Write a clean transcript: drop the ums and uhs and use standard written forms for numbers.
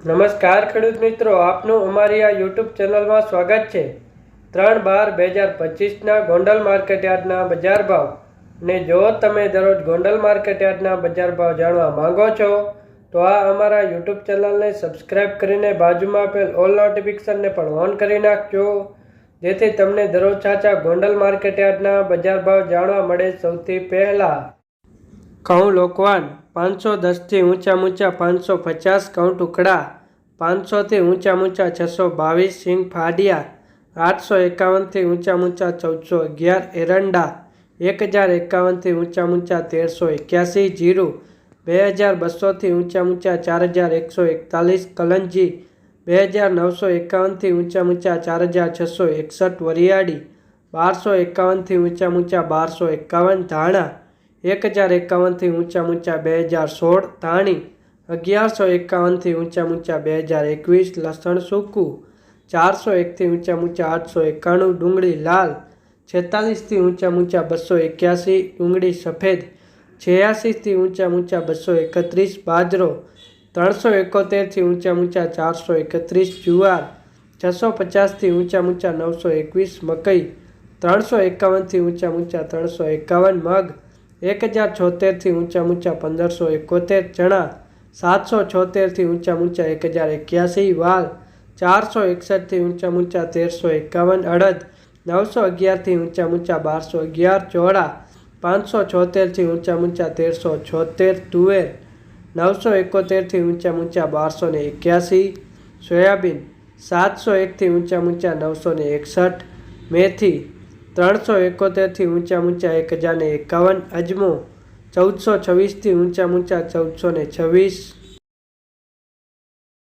નમસ્કાર ખેડૂત મિત્રો, આપનું અમારી આ યુટ્યુબ ચેનલમાં સ્વાગત છે। 3/12/2025ના ગોંડલ માર્કેટયાર્ડના બજાર ભાવ ને જો તમે દરરોજ ગોંડલ માર્કેટયાર્ડના બજાર ભાવ જાણવા માંગો છો તો આ અમારા યુટ્યુબ ચેનલને સબસ્ક્રાઇબ કરીને બાજુમાં આપેલ ઓલ નોટિફિકેશનને પણ ઓન કરી નાખજો, જેથી તમને દરરોજ સાચા ગોંડલ માર્કેટયાર્ડના બજાર ભાવ જાણવા મળે સૌથી પહેલા। ઘઉં લોકવાન 510થી ઊંચા 550, ઘઉં ટુકડા 500થી ઊંચા 622, સિંગ ફાડિયા 851થી ઊંચા 1411, એરંડા 1051થી ઊંચા 1381, જીરું 2200થી ઊંચા 4141, કલંજી 2951થી ઊંચા 4661, વરિયાળી 1251થી ઊંચા 1251, ધાણા 1051થી ઊંચા 2016, ધાણી 1151થી ઊંચા 2021, લસણ સૂકું 401થી ઊંચા 891, ડુંગળી લાલ 46થી ઊંચા 281, ડુંગળી સફેદ 86થી ઊંચા 231, બાજરો 371થી ઊંચા 431, જુવાર 650થી ઊંચા 921, મકઈ 351થી ઊંચા 351, મગ 1076થી ઊંચા 1571, ચણા 776થી ઊંચા 1081, વાલ 461થી ઊંચા 1351, અડદ 911થી ઊંચા 1211, ચોળા 576થી ઊંચા 1376, તુવેર 971થી ઊંચા 1281, સોયાબીન 701થી ઊંચા 961, મેથી 371થી ઊંચા 1051, અજમો 1426થી ઊંચા 1426,